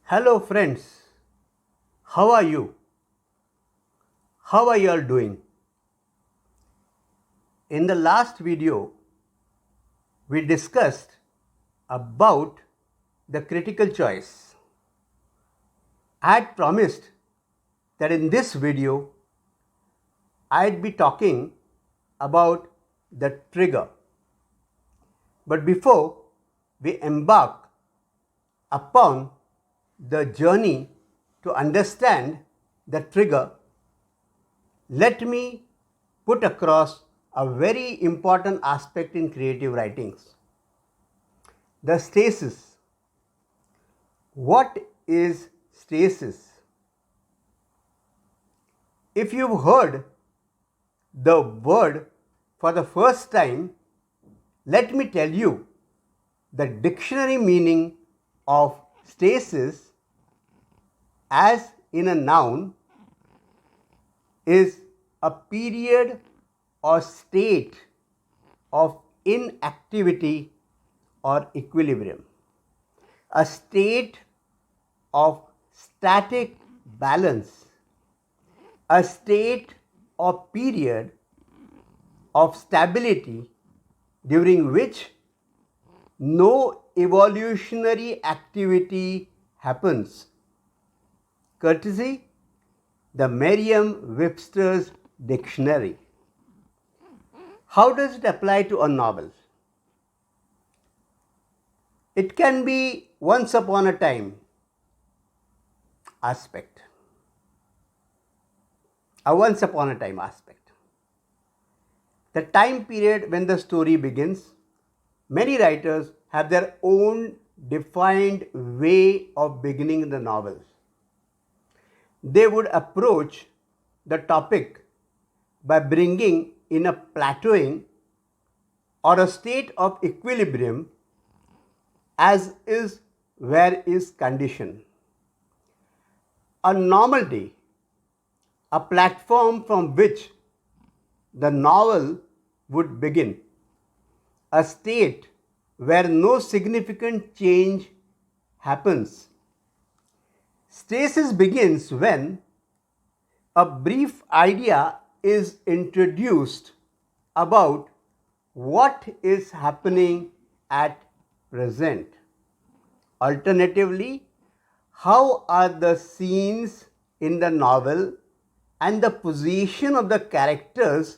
Hello friends, how are you? How are you all doing? In the last video, we discussed about the critical choice. I had promised that in this video, I'd be talking about the trigger. But before we embark upon the journey to understand the trigger, let me put across a very important aspect in creative writings. The stasis. What is stasis? If you've heard the word for the first time, let me tell you the dictionary meaning of stasis as in a noun is a period or state of inactivity or equilibrium, a state of static balance, a state or period of stability during which no evolutionary activity happens. Courtesy the Merriam-Webster's dictionary. How does it apply to a novel? It can be once upon a time aspect. A once upon a time aspect. The time period when the story begins, many writers have their own defined way of beginning the novel. They would approach the topic by bringing in a plateauing or a state of equilibrium as is where is condition. A normality, a platform from which the novel would begin, a state where no significant change happens. Stasis begins when a brief idea is introduced about what is happening at present. Alternatively, how are the scenes in the novel and the position of the characters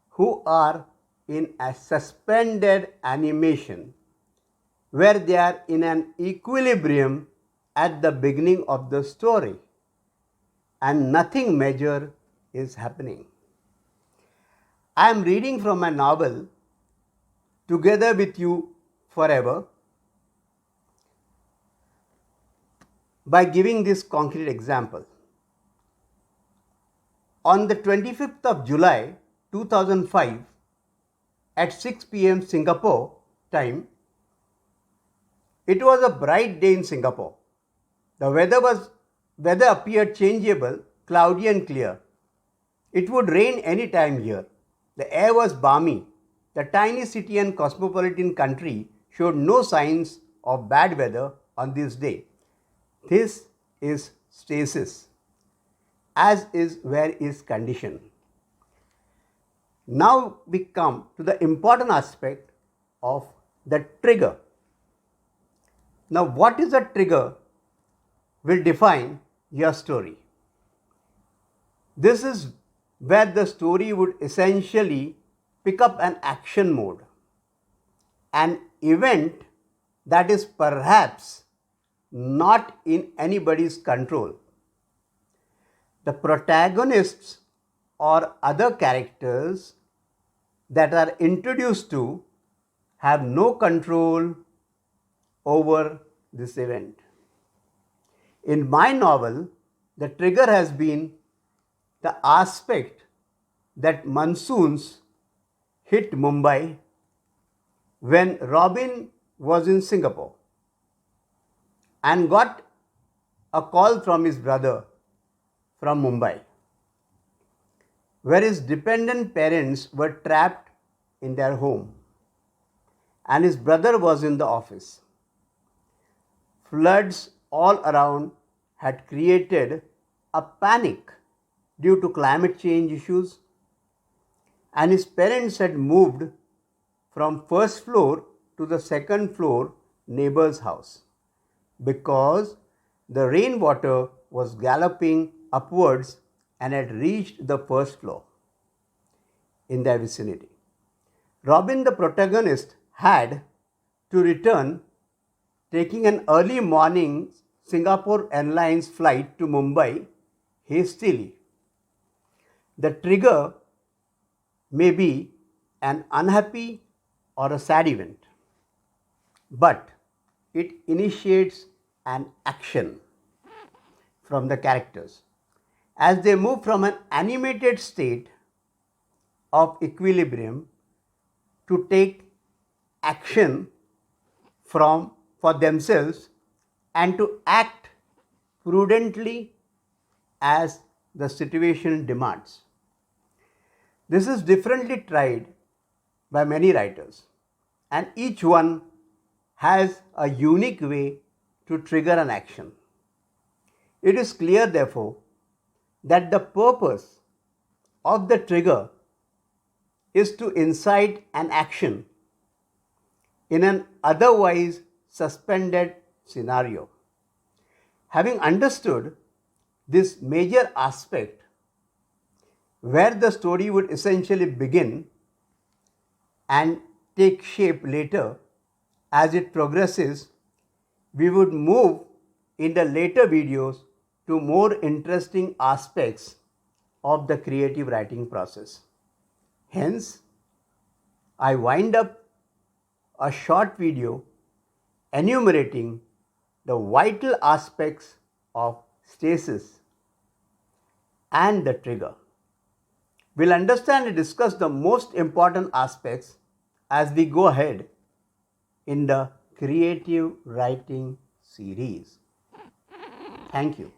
who are in a suspended animation where they are in an equilibrium at the beginning of the story and nothing major is happening. I am reading from my novel Together with You Forever by giving this concrete example. On the 25th of July 2005 at 6 p.m. Singapore time, it was a bright day in Singapore. The weather appeared changeable, cloudy and clear. It would rain any time here. The air was balmy. The tiny city and cosmopolitan country showed no signs of bad weather on this day. This is stasis, as is where is condition. Now we come to the important aspect of the trigger. Now what is a trigger will define your story. This is where the story would essentially pick up an action mode, an event that is perhaps not in anybody's control. The protagonists or other characters that are introduced to have no control over this event. In my novel, the trigger has been the aspect that monsoons hit Mumbai when Robin was in Singapore and got a call from his brother from Mumbai, where his dependent parents were trapped in their home and his brother was in the office. Floods all around had created a panic due to climate change issues, and his parents had moved from first floor to the second floor neighbor's house because the rainwater was galloping upwards and had reached the first floor in their vicinity. Robin, the protagonist, had to return, taking an early morning Singapore Airlines flight to Mumbai hastily. The trigger may be an unhappy or a sad event, but it initiates an action from the characters as they move from an animated state of equilibrium to take action for themselves and to act prudently as the situation demands. This is differently tried by many writers, and each one has a unique way to trigger an action. It is clear, therefore, that the purpose of the trigger is to incite an action in an otherwise suspended scenario. Having understood this major aspect, where the story would essentially begin and take shape later as it progresses, we would move in the later videos to more interesting aspects of the creative writing process. Hence, I wind up a short video enumerating the vital aspects of stasis and the trigger. We'll understand and discuss the most important aspects as we go ahead in the creative writing series. Thank you.